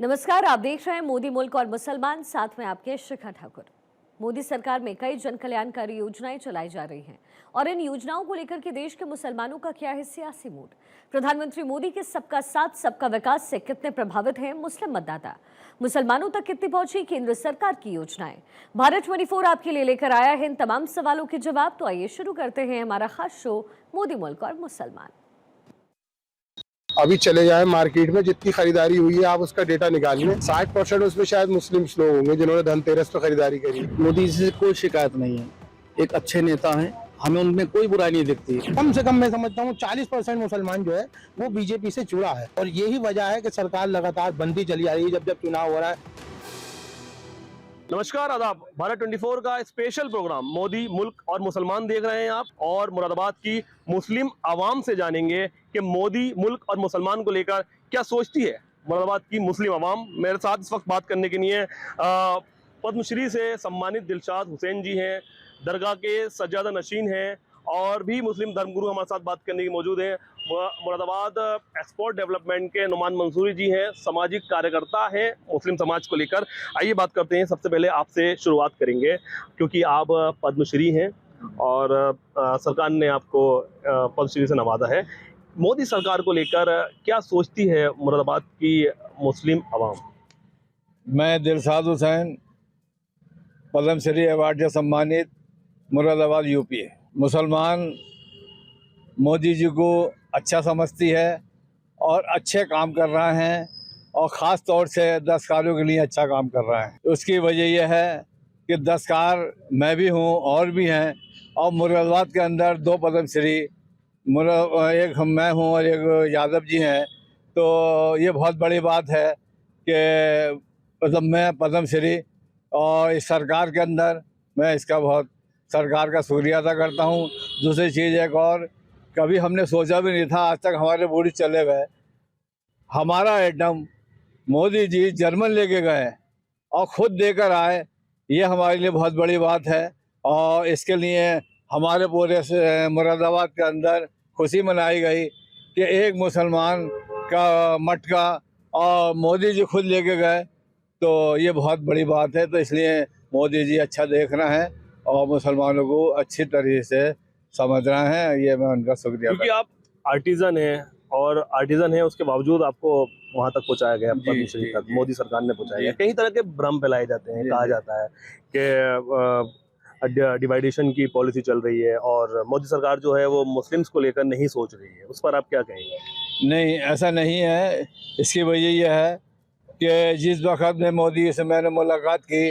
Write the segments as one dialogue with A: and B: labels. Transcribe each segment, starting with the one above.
A: नमस्कार, आप देख रहे हैं मोदी मुल्क और मुसलमान, साथ में आपके शिखा ठाकुर। मोदी सरकार में कई जन कल्याणकारी योजनाएं चलाई जा रही हैं और इन योजनाओं को लेकर के देश के मुसलमानों का क्या है सियासी मूड। प्रधानमंत्री मोदी के सबका साथ सबका विकास से कितने प्रभावित हैं मुस्लिम मतदाता, मुसलमानों तक कितनी पहुंची केंद्र सरकार की योजनाएं। भारत 24 आपके लिए लेकर आया है इन तमाम सवालों के जवाब। तो आइए शुरू करते हैं हमारा खास शो मोदी मुल्क और मुसलमान।
B: अभी चले जाए मार्केट में, जितनी खरीदारी हुई है आप उसका डेटा निकालिए, 60% उसमें शायद मुस्लिम लोग होंगे जिन्होंने धनतेरस पे खरीदारी करी।
C: मोदी जी से कोई शिकायत नहीं है, एक अच्छे नेता हैं, हमें उनमें कोई बुराई नहीं दिखती।
D: कम से कम मैं समझता हूँ 40% मुसलमान जो है वो बीजेपी से जुड़ा है और यही वजह है कि सरकार लगातार बंदी चली आ रही है जब जब चुनाव हो रहा है।
E: नमस्कार, आदाब। भारत 24 का स्पेशल प्रोग्राम मोदी मुल्क और मुसलमान देख रहे हैं आप, और मुरादाबाद की मुस्लिम आवाम से जानेंगे कि मोदी मुल्क और मुसलमान को लेकर क्या सोचती है मुरादाबाद की मुस्लिम आवाम। मेरे साथ इस वक्त बात करने के लिए पद्मश्री से सम्मानित दिलशाद हुसैन जी हैं, दरगाह के सज्जादा नशीन हैं, और भी मुस्लिम धर्मगुरु हमारे साथ बात करने के मौजूद हैं। मुरादाबाद एक्सपोर्ट डेवलपमेंट के नुमान मंसूरी जी हैं, सामाजिक कार्यकर्ता हैं मुस्लिम समाज को लेकर। आइए बात करते हैं। सबसे पहले आपसे शुरुआत करेंगे क्योंकि आप पद्मश्री हैं और सरकार ने आपको पद्मश्री से नवाजा है। मोदी सरकार को लेकर क्या सोचती है मुरादाबाद की मुस्लिम आवाम?
C: मैं दिलशाद हुसैन, पद्मश्री अवार्ड से सम्मानित, मुरादाबाद यूपी है। मुसलमान मोदी जी को अच्छा समझती है और अच्छे काम कर रहे हैं, और ख़ास तौर से दस्तकारों के लिए अच्छा काम कर रहे हैं। उसकी वजह यह है कि दस्तकार मैं भी हूँ और भी हैं, और मुरादाबाद के अंदर 2 पद्मश्री, एक मैं हूँ और एक यादव जी हैं। तो ये बहुत बड़ी बात है कि मतलब मैं पद्मश्री, और इस सरकार के अंदर मैं इसका बहुत सरकार का शुक्रिया अदा करता हूँ। दूसरी चीज़ एक और, कभी हमने सोचा भी नहीं था, आज तक हमारे बूढ़ी चले गए, हमारा एटम मोदी जी जर्मन लेके गए और ख़ुद देकर आए, ये हमारे लिए बहुत बड़ी बात है। और इसके लिए हमारे पूरे मुरादाबाद के अंदर खुशी मनाई गई कि एक मुसलमान का मटका और मोदी जी खुद लेके गए, तो ये बहुत बड़ी बात है। तो इसलिए मोदी जी अच्छा देख रहे हैं और मुसलमानों को अच्छी तरीके से समझ रहे हैं, ये मैं उनका शुक्रिया।
E: क्योंकि आप आर्टिजन हैं, और आर्टिजन है उसके बावजूद आपको वहां तक पहुंचाया गया, पद्मश्री तक मोदी सरकार ने पहुंचाया गया। कई तरह के भ्रम फैलाए जाते हैं, कहा जाता है कि डिवाइडेशन की पॉलिसी चल रही है और मोदी सरकार जो है वो मुस्लिम्स को लेकर नहीं सोच रही है। उस पर आप क्या कहेंगे?
C: नहीं, ऐसा नहीं है। इसकी वजह यह है कि जिस वक्त में मोदी से मैंने मुलाकात की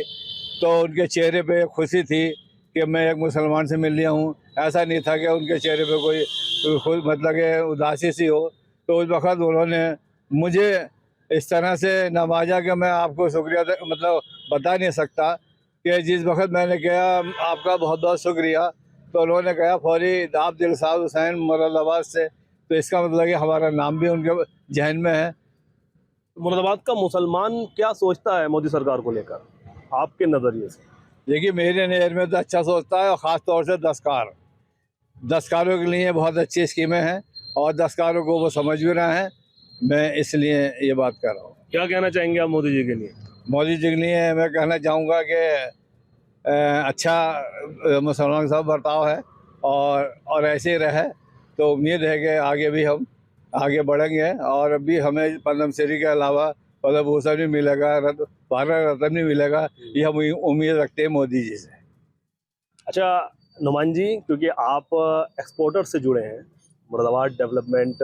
C: तो उनके चेहरे पे खुशी थी कि मैं एक मुसलमान से मिल लिया हूँ। ऐसा नहीं था कि उनके चेहरे पे कोई खुद मतलब कि उदासी सी हो। तो उस वक्त उन्होंने मुझे इस तरह से नवाजा कि मैं आपको शुक्रिया मतलब बता नहीं सकता कि जिस वक्त मैंने कहा आपका बहुत बहुत शुक्रिया, तो उन्होंने कहा फौरी आप दिलशाद हुसैन मुरादाबाद से, तो इसका मतलब कि हमारा नाम भी उनके जहन में है।
E: मुरादाबाद का मुसलमान क्या सोचता है मोदी सरकार को लेकर आपके नज़रिए से?
C: देखिए, मेरे नज़र में तो अच्छा सोचता है, और ख़ास तौर से दस्तकारों के लिए बहुत अच्छी स्कीमें हैं और दस्तकारों को वो समझ भी रहे हैं। मैं इसलिए ये बात कर रहा हूँ।
E: क्या कहना चाहेंगे आप मोदी जी के लिए?
C: मोदी जी के लिए मैं कहना चाहूँगा कि अच्छा मुसलमान सब बर्ताव है और ऐसे ही रहे, तो उम्मीद है कि आगे भी हम आगे बढ़ेंगे, और अभी हमें पद्मश्री के अलावा पद्म भूषण भी मिलेगा, भारत रत्न भी मिलेगा, ये हम उम्मीद रखते हैं मोदी जी से।
E: अच्छा नुमान जी, क्योंकि आप एक्सपोर्टर्स से जुड़े हैं, मुरादाबाद डेवलपमेंट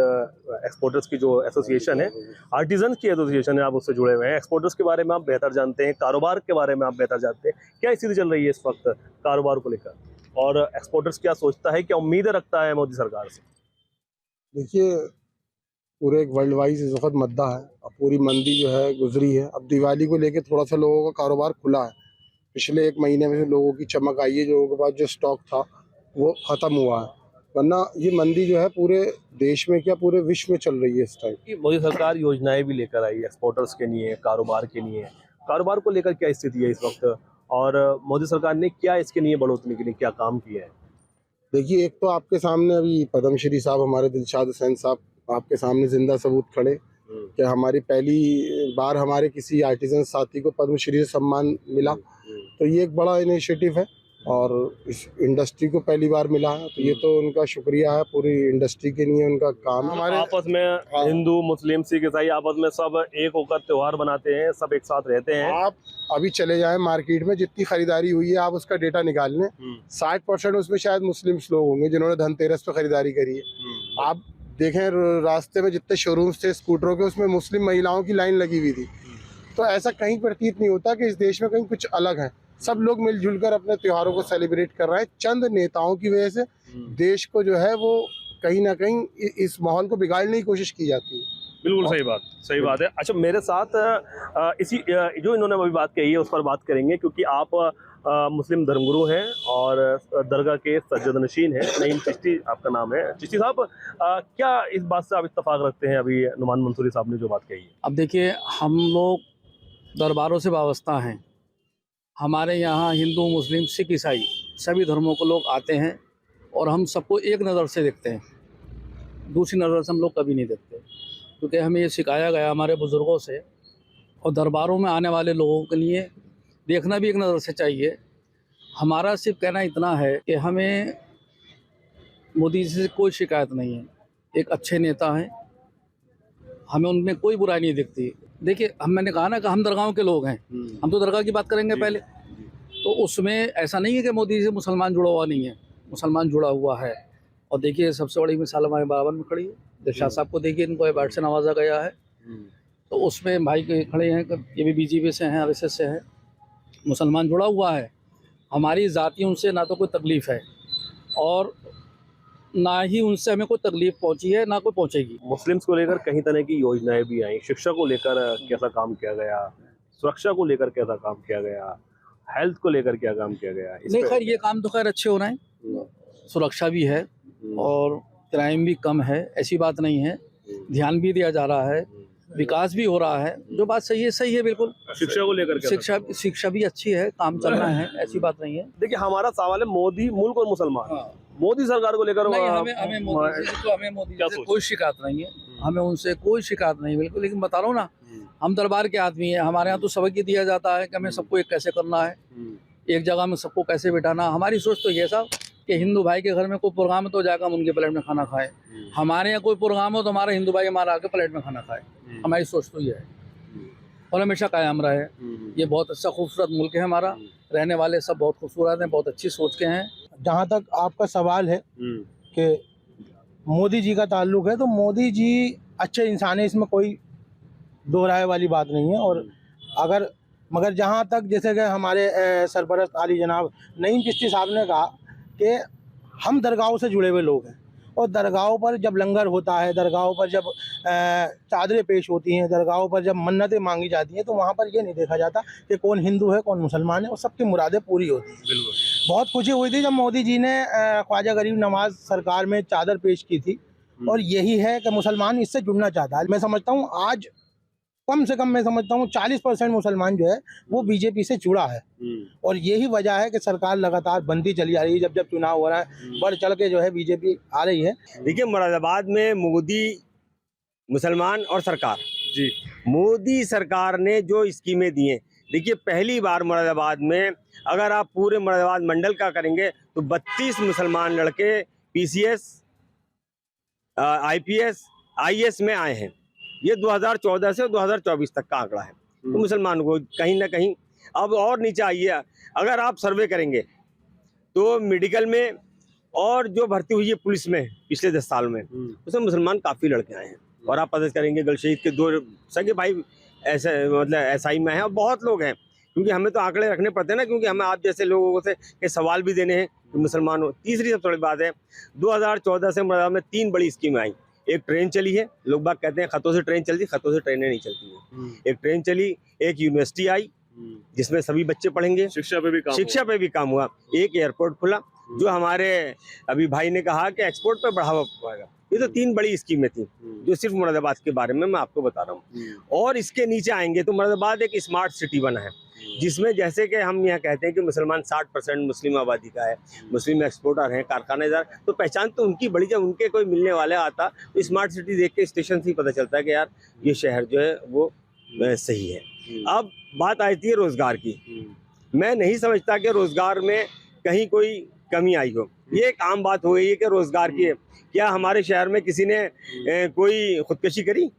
E: एक्सपोर्टर्स की जो एसोसिएशन है, आर्टिजन की एसोसिएशन है, आप उससे जुड़े हुए हैं। एक्सपोर्टर्स के बारे में आप बेहतर जानते हैं, कारोबार के बारे में आप बेहतर जानते हैं। क्या स्थिति चल रही है इस वक्त कारोबार को लेकर, और एक्सपोर्टर्स क्या सोचता है, क्या उम्मीदें रखता है मोदी सरकार से?
B: देखिए, पूरे एक वर्ल्ड वाइज इस वक्त मद्दा है। अब पूरी मंदी जो है गुजरी है। अब दिवाली को लेके थोड़ा सा लोगों का कारोबार खुला है। पिछले 1 महीने में लोगों की चमक आई है, लोगों के पास जो स्टॉक था वो ख़त्म हुआ है, वरना ये मंदी जो है पूरे देश में क्या पूरे विश्व में चल रही है इस टाइम।
E: मोदी सरकार योजनाएं भी लेकर आई एक्सपोर्टर्स के लिए, कारोबार के लिए। कारोबार को लेकर क्या स्थिति है इस वक्त, और मोदी सरकार ने क्या इसके लिए बढ़ोतरी के लिए क्या काम किया है?
B: देखिए, एक तो आपके सामने अभी पद्मश्री साहब हमारे दिलशाद हुसैन साहब आपके सामने जिंदा सबूत खड़े कि हमारी पहली बार हमारे किसी आर्टिजन साथी को पद्मश्री से सम्मान मिला, तो ये एक बड़ा इनिशिएटिव है और इस इंडस्ट्री को पहली बार मिला है, तो ये तो उनका शुक्रिया है, पूरी इंडस्ट्री के लिए उनका काम है।
E: हमारे आपस में हिंदू मुस्लिम सिख ईसाई आपस में सब एक होकर त्योहार बनाते हैं, सब एक साथ रहते हैं।
B: आप अभी चले जाएं मार्केट में, जितनी खरीदारी हुई है आप उसका डेटा निकाल लें, 60% उसमें शायद मुस्लिम्स लोग होंगे जिन्होंने धनतेरस पे खरीदारी करी है। आप देखें रास्ते में जितने शोरूम्स थे स्कूटरों के, उसमें मुस्लिम महिलाओं की लाइन लगी हुई थी। तो ऐसा कहीं प्रतीत नहीं होता कि इस देश में कहीं कुछ अलग है। सब लोग मिलजुल कर अपने त्योहारों को सेलिब्रेट कर रहे हैं। चंद नेताओं की वजह से देश को जो है वो कहीं ना कहीं इस माहौल को बिगाड़ने की कोशिश की जाती है।
E: बिल्कुल सही बात है। अच्छा, मेरे साथ इसी जो इन्होंने अभी बात कही है उस पर बात करेंगे, क्योंकि आप मुस्लिम धर्मगुरु हैं और दरगाह के सज्जदनशीन हैं। नईम चिश्ती आपका नाम है। चिश्ती साहब, क्या इस बात से आप इत्तेफाक रखते हैं अभी नुमान मंसूरी साहब ने जो बात कही है?
F: अब देखिए, हम लोग दरबारों से वाबस्ता हैं। हमारे यहाँ हिंदू मुस्लिम सिख ईसाई सभी धर्मों को लोग आते हैं और हम सबको एक नज़र से देखते हैं, दूसरी नज़र से हम लोग कभी नहीं देखते, क्योंकि हमें ये सिखाया गया हमारे बुज़ुर्गों से। और दरबारों में आने वाले लोगों के लिए देखना भी एक नज़र से चाहिए। हमारा सिर्फ कहना इतना है कि हमें मोदी जी से कोई शिकायत नहीं है, एक अच्छे नेता हैं, हमें उनमें कोई बुराई नहीं दिखती। देखिए, मैंने कहा ना कि हम दरगाहों के लोग हैं, हम तो दरगाह की बात करेंगे पहले। तो उसमें ऐसा नहीं है कि मोदी जी से मुसलमान जुड़ा हुआ नहीं है, मुसलमान जुड़ा हुआ है। और देखिए, सबसे बड़ी मिसाल हमारे बाबर में खड़ी है। दिलशाद साहब को देखिए, इनको अवार्ड से नवाजा गया है, तो उसमें भाई के खड़े हैं, ये भी बीजेपी से हैं, RSS से हैं, मुसलमान जुड़ा हुआ है। हमारी ज़ाती उनसे ना तो कोई तकलीफ़ है और ना ही उनसे हमें कोई तकलीफ पहुंची है, ना कोई पहुंचेगी।
E: मुस्लिम्स को लेकर कई तरह की योजनाएं भी आई। शिक्षा को लेकर कैसा काम किया गया, सुरक्षा को लेकर कैसा काम किया गया, हेल्थ को लेकर क्या काम किया गया?
F: नहीं, खैर ये काम तो खैर अच्छे हो रहे हैं, सुरक्षा भी है और क्राइम भी कम है, ऐसी बात नहीं है। ध्यान भी दिया जा रहा है, विकास भी हो रहा है, जो बात सही है बिल्कुल।
E: शिक्षा को लेकर
F: शिक्षा भी अच्छी है, काम चल रहा है, ऐसी बात नहीं है।
E: देखिए, हमारा सवाल है मोदी मुल्क और मुसलमान, मोदी सरकार को लेकर।
F: नहीं, हमें मोदी जी से कोई शिकायत नहीं है, हमें उनसे कोई शिकायत नहीं बिल्कुल। लेकिन बता रहा हूँ ना, हम दरबार के आदमी हैं, हमारे यहाँ तो सबक ही दिया जाता है कि हमें सबको एक कैसे करना है, एक जगह में सबको कैसे बिठाना। हमारी सोच तो ये साहब कि हिंदू भाई के घर में कोई प्रोग्राम है तो जाकर हम उनके प्लेट में खाना खाएं, हमारे यहाँ कोई प्रोग्राम हो तो हमारा हिंदू भाई हमारा आके प्लेट में खाना खाए। हमारी सोच तो ये है और हमेशा कायम रहे। ये बहुत अच्छा खूबसूरत मुल्क है हमारा, रहने वाले सब बहुत खूबसूरत हैं, बहुत अच्छी सोच के हैं।
D: जहाँ तक आपका सवाल है कि मोदी जी का ताल्लुक है, तो मोदी जी अच्छे इंसान है, इसमें कोई दो राय वाली बात नहीं है। और मगर जहाँ तक जैसे कि हमारे सरपरस्त आली जनाब नईम चिश्ती साहब ने कहा कि हम दरगाहों से जुड़े हुए लोग हैं और दरगाहों पर जब लंगर होता है, दरगाहों पर जब चादरें पेश होती हैं, दरगाहों पर जब मन्नतें मांगी जाती हैं, तो वहाँ पर ये नहीं देखा जाता कि कौन हिंदू है कौन मुसलमान है, और सबकी मुरादें पूरी होती हैं।
E: बिल्कुल।
D: बहुत खुशी हुई थी जब मोदी जी ने ख्वाजा गरीब नवाज सरकार में चादर पेश की थी, और यही है कि मुसलमान इससे जुड़ना चाहता है। मैं समझता हूँ आज कम से कम मैं समझता हूँ 40% मुसलमान जो है वो बीजेपी से जुड़ा है, और यही वजह है कि सरकार लगातार बनती चली आ रही है। जब चुनाव हो रहा है बढ़ चढ़ के जो है बीजेपी आ रही है।
G: देखिए, मुरादाबाद में मोदी मुसलमान और सरकार
E: जी,
G: मोदी सरकार ने जो स्कीमें दी हैं, देखिए पहली बार मुरादाबाद में अगर आप पूरे मुरादाबाद मंडल का करेंगे तो 32 मुसलमान लड़के PCS IPS IAS में आए हैं। ये 2014 से 2024 तक का आंकड़ा है। तो मुसलमान को कहीं ना कहीं अब और नीचे आइए, अगर आप सर्वे करेंगे तो मेडिकल में और जो भर्ती हुई है पुलिस में पिछले 10 साल में, उसमें मुसलमान काफ़ी लड़के आए हैं। और आप पता करेंगे गलशहीद के 2 सगे भाई ऐसे मतलब SI में हैं, और बहुत लोग हैं, क्योंकि हमें तो आंकड़े रखने पड़ते हैं ना, क्योंकि हमें आप जैसे लोगों से के सवाल भी देने हैं कि मुसलमान हो। तीसरी सबसे बड़ी बात है, 2014 से मुरादाबाद में 3 बड़ी स्कीम आई। एक ट्रेन चली है, लोग बात कहते हैं खतों से ट्रेन चलती, खतों से ट्रेनें नहीं चलती हैं। एक ट्रेन चली, एक यूनिवर्सिटी आई जिसमें सभी बच्चे पढ़ेंगे, शिक्षा पे भी काम हुआ। एक एयरपोर्ट खुला जो हमारे अभी भाई ने कहा कि एक्सपोर्ट पे बढ़ावा पाएगा। ये तो 3 बड़ी स्कीमें थी जो सिर्फ मुरादाबाद के बारे में मैं आपको बता रहा हूँ। और इसके नीचे आएंगे तो मुरादाबाद एक स्मार्ट सिटी बना है। जिसमें जैसे कि हम यहाँ कहते हैं कि मुसलमान 60% मुस्लिम आबादी का है, मुस्लिम एक्सपोर्टर हैं, कारखानेदार, तो पहचान तो उनकी बड़ी। जब उनके कोई मिलने वाला आता तो स्मार्ट सिटी देख के स्टेशन से ही पता चलता है कि यार ये शहर जो है वो सही है। अब बात आती है रोजगार की। मैं नहीं समझता कि रोजगार में कहीं कोई कमी आई हो। ये एक आम बात हो गई है कि रोजगार की है। क्या हमारे शहर में किसी ने कोई खुदकशी करी?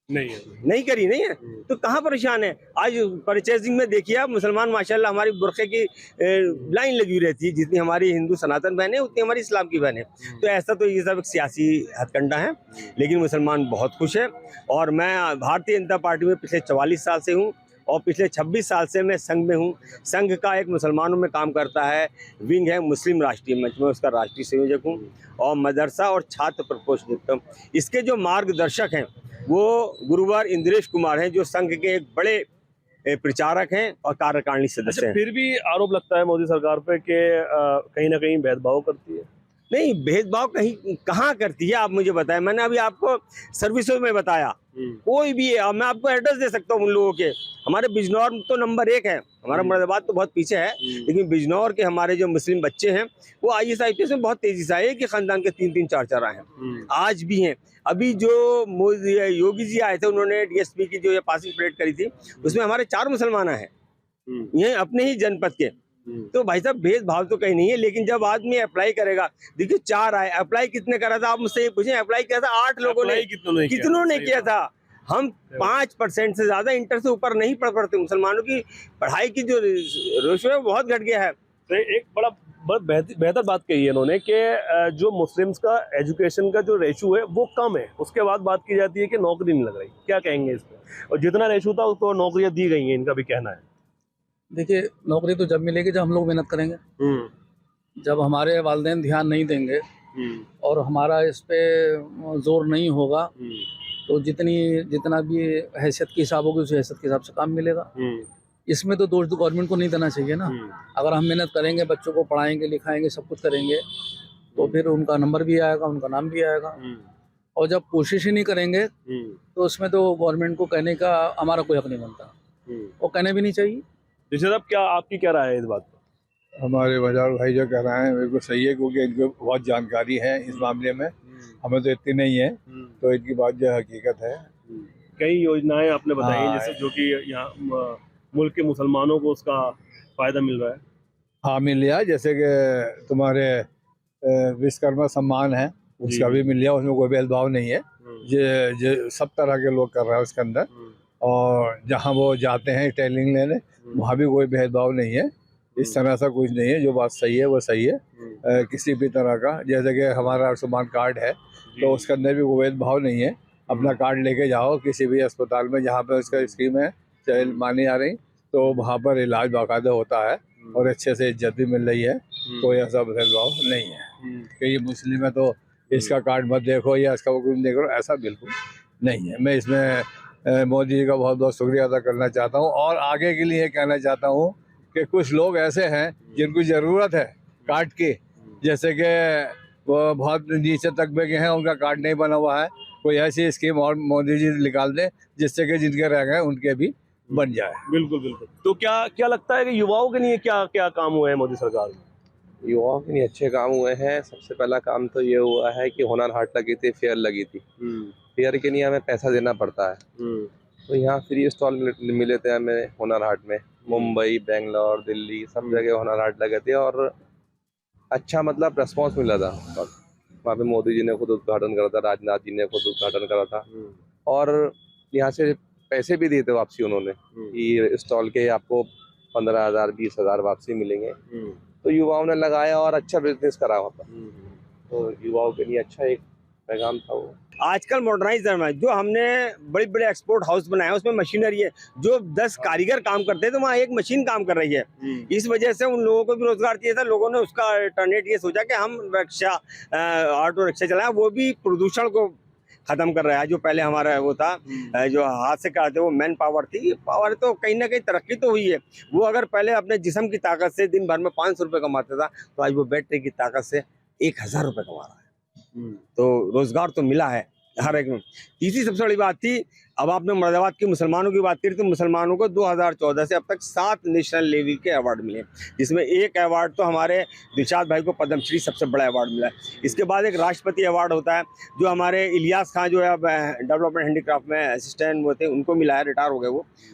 G: नहीं करी, नहीं है तो कहाँ परेशान है। आज परचेजिंग में देखिए आप, मुसलमान माशाल्लाह हमारी बुरखे की लाइन लगी रहती है। जितनी हमारी हिंदू सनातन बहन है उतनी हमारी इस्लाम की बहन है। तो ऐसा तो ये सब एक सियासी हथकंडा है, लेकिन मुसलमान बहुत खुश है। और मैं भारतीय जनता पार्टी में पिछले 44 साल से हूँ और पिछले 26 साल से मैं संघ में हूँ। संघ का एक मुसलमानों में काम करता है विंग है मुस्लिम राष्ट्रीय मंच में, उसका राष्ट्रीय संयोजक हूँ और मदरसा और छात्र प्रकोष्ठ हूँ। इसके जो मार्गदर्शक हैं वो गुरुवार इंद्रेश कुमार हैं, जो संघ के एक बड़े प्रचारक हैं और कार्यकारिणी सदस्य हैं।
E: फिर भी आरोप लगता है मोदी सरकार पे कि कहीं ना कहीं भेदभाव करती है।
G: नहीं, भेदभाव कहीं कहाँ करती है, आप मुझे बताएं। मैंने अभी आपको सर्विसों में बताया, कोई भी है, मैं आपको एड्रेस दे सकता हूँ उन लोगों के। हमारे बिजनौर तो नंबर 1 है, हमारा मुरादाबाद तो बहुत पीछे है, लेकिन बिजनौर के हमारे जो मुस्लिम बच्चे हैं वो IAS IPS में बहुत तेजी से आए। एक ही खानदान के 3-3 4-4 आए हैं, आज भी हैं। अभी जो योगी जी आए थे, उन्होंने DSP की जो ये पासिंग परेड करी थी, उसमें हमारे 4 मुसलमान हैं, ये अपने ही जनपद के। तो भाई साहब भेदभाव तो कहीं नहीं है, लेकिन जब आदमी अप्लाई करेगा, देखिए 4 आए, अप्लाई कितने करा था? आप मुझसे ये पूछें, अप्लाई किया था 8 लोगों ने, कितनों ने किया था? हम 5% से ज्यादा इंटर से ऊपर नहीं पढ़ पाते। मुसलमानों की पढ़ाई की जो रेशो है बहुत घट गया है।
E: तो एक बहुत बेहतर बात कही है इन्होंने कि जो मुस्लिम्स का एजुकेशन का जो रेशो है वो कम है, उसके बाद बात की जाती है कि नौकरी नहीं लग रही। क्या कहेंगे इस पर? और जितना रेशो था उसको नौकरियां दी गई हैं, इनका भी कहना है।
F: देखिए, नौकरी तो जब मिलेगी जब हम लोग मेहनत करेंगे। जब हमारे वालिदैन ध्यान नहीं देंगे और हमारा इस पे जोर नहीं होगा तो जितना भी हैसियत के हिसाब होगी उस हैसियत के हिसाब से काम मिलेगा। इसमें तो दोष तो गवर्नमेंट को नहीं देना चाहिए ना। अगर हम मेहनत करेंगे, बच्चों को पढ़ाएंगे लिखाएंगे, सब कुछ करेंगे, तो फिर उनका नंबर भी आएगा, उनका नाम भी आएगा। और जब कोशिश ही नहीं करेंगे तो उसमें तो गवर्नमेंट को कहने का हमारा कोई हक नहीं बनता, वो कहने भी नहीं चाहिए।
E: क्या आपकी क्या राय है इस बात पर?
C: हमारे बाजार भाई जो कह रहे हैं बिल्कुल सही है, क्योंकि इनको बहुत जानकारी है इस मामले में, हमें तो इतनी नहीं है, तो इनकी बात जो हकीकत है।
E: कई योजनाएं आपने बताई
C: हाँ,
E: जैसे जो कि यहाँ मुल्क के मुसलमानों को उसका फायदा मिल रहा है।
C: हाँ, मिल लिया, जैसे कि तुम्हारे विश्वकर्मा सम्मान है उसका भी मिल लिया, उसमें कोई भेदभाव नहीं है। जो सब तरह के लोग कर रहे हैं उसके अंदर, और जहाँ वो जाते हैं ट्रेनिंग लेने वहाँ भी कोई भेदभाव नहीं है। इस तरह से कुछ नहीं है, जो बात सही है वो सही है। किसी भी तरह का, जैसे कि हमारा आयुष्मान कार्ड है तो उसके अंदर भी कोई भेदभाव नहीं है। अपना कार्ड लेके जाओ किसी भी अस्पताल में जहाँ पे उसका स्कीम है चाहे मानी आ रही, तो वहाँ पर इलाज बाकायदा होता है और अच्छे से इज्जत भी मिल रही है। कोई ऐसा भेदभाव नहीं है कि ये मुस्लिम है तो इसका कार्ड मत देखो या इसका कुछ देखो, ऐसा बिल्कुल नहीं है। मैं इसमें मोदी जी का बहुत बहुत शुक्रिया अदा करना चाहता हूँ और आगे के लिए कहना चाहता हूँ कि कुछ लोग ऐसे हैं जिनको ज़रूरत है कार्ड की, जैसे कि वो बहुत नीचे तबके के हैं, उनका कार्ड नहीं बना हुआ है, कोई ऐसी स्कीम और मोदी जी निकाल दें जिससे कि जिनके रह गए उनके भी बन जाए।
E: बिल्कुल। तो क्या लगता है कि युवाओं के लिए क्या काम हुए हैं मोदी सरकार में?
H: युवाओं के लिए अच्छे काम हुए हैं। सबसे पहला काम तो ये हुआ है कि हुनर हाट लगी थी, फेयर लगी थी। फेयर के लिए हमें पैसा देना पड़ता है, तो यहाँ फ्री स्टॉल मिले थे हमें हुनर हाट में। मुंबई, बेंगलोर, दिल्ली सब जगह हुनर हाट लगे थे और अच्छा मतलब रेस्पॉन्स मिला था। वहाँ पे मोदी जी ने खुद उद्घाटन करा था, राजनाथ जी ने खुद उद्घाटन करा था और यहाँ से पैसे भी दिए थे वापसी उन्होंने कि स्टॉल के आपको 15,000 20,000 वापसी मिलेंगे। तो युवाओं ने लगाया और अच्छा बिजनेस करा वहाँ पर, तो युवाओं के लिए अच्छा एक पैगाम था वो।
G: आजकल मॉडर्नाइज है, जो हमने बड़े बड़े एक्सपोर्ट हाउस बनाए उसमें मशीनरी है, जो 10 कारीगर काम करते हैं तो वहाँ एक मशीन काम कर रही है। इस वजह से उन लोगों को भी रोजगार चाहिए था। लोगों ने उसका अल्टरनेट ये सोचा कि हम रिक्शा, ऑटो रिक्शा चलाएं, वो भी प्रदूषण को खत्म कर रहा है। जो पहले हमारा वो था जो हाथ से करते वो मैन पावर थी, पावर तो कहीं ना कहीं तरक्की तो हुई है। वो अगर पहले अपने जिस्म की ताकत से दिन भर में 500 रुपये कमाता था, तो आज वो बैटरी की ताकत से 1,000 रुपये कमा रहा है। तो रोजगार तो मिला है हर एक में। तीसरी सबसे बड़ी बात थी अब आपने मुरादाबाद के मुसलमानों की बात करी तो मुसलमानों को 2014 से अब तक 7 नेशनल लेवल के अवार्ड मिले, जिसमें एक अवार्ड तो हमारे दिलशाद भाई को पद्मश्री सबसे बड़ा अवार्ड मिला है। इसके बाद एक राष्ट्रपति अवार्ड होता है जो हमारे इलियास खान जो है अब डेवलपमेंट हैंडीक्राफ्ट में असिस्टेंट वो थे, उनको मिला है, रिटायर हो गए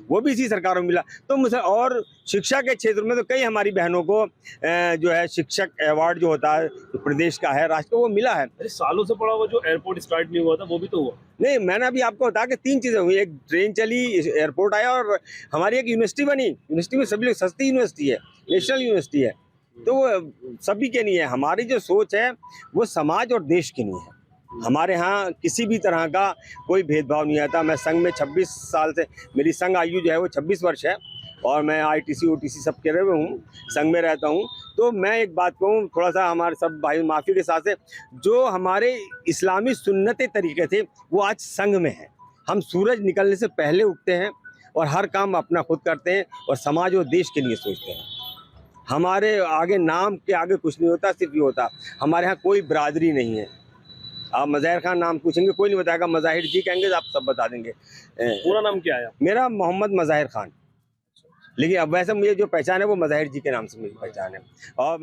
G: वो भी इसी सरकार में मिला। तो और शिक्षा के क्षेत्र में तो कई हमारी बहनों को जो है शिक्षक अवार्ड जो होता है जो प्रदेश का है, राष्ट्र को, वो मिला है।
E: अरे सालों से पड़ा हुआ जो एयरपोर्ट स्टार्ट नहीं हुआ था वो भी तो हुआ।
G: नहीं, मैंने अभी आपको बताया कि 3 चीज़ें हुई, एक ट्रेन चली, एयरपोर्ट आया और हमारी एक यूनिवर्सिटी बनी। यूनिवर्सिटी में सभी लोग, सस्ती यूनिवर्सिटी है, नेशनल यूनिवर्सिटी है, तो वो सभी के लिए है। हमारी जो सोच है वो समाज और देश के लिए है। हमारे यहाँ किसी भी तरह का कोई भेदभाव नहीं आता। मैं संघ में 26 साल से, मेरी संघ आयु जो है वो 26 वर्ष है और मैं ITC OTC सब के रहे हूँ, संघ में रहता हूँ। तो मैं एक बात कहूँ, थोड़ा सा हमारे सब भाई माफ़ी के साथ से, जो हमारे इस्लामी सुन्नते तरीके थे वो आज संघ में है। हम सूरज निकलने से पहले उठते हैं और हर काम अपना खुद करते हैं और समाज और देश के लिए सोचते हैं। हमारे आगे नाम के आगे कुछ नहीं होता, सिर्फ ये होता, हमारे यहाँ कोई बरादरी नहीं है। आप मज़ाहिर खान नाम पूछेंगे कोई नहीं बताएगा, मज़ाहिर जी कहेंगे तो आप सब बता देंगे।
E: पूरा नाम क्या है?
G: मेरा मोहम्मद मज़ाहिर खान, लेकिन अब वैसे मुझे जो पहचान है वो मज़ाहिर जी के नाम से मुझे पहचान है। और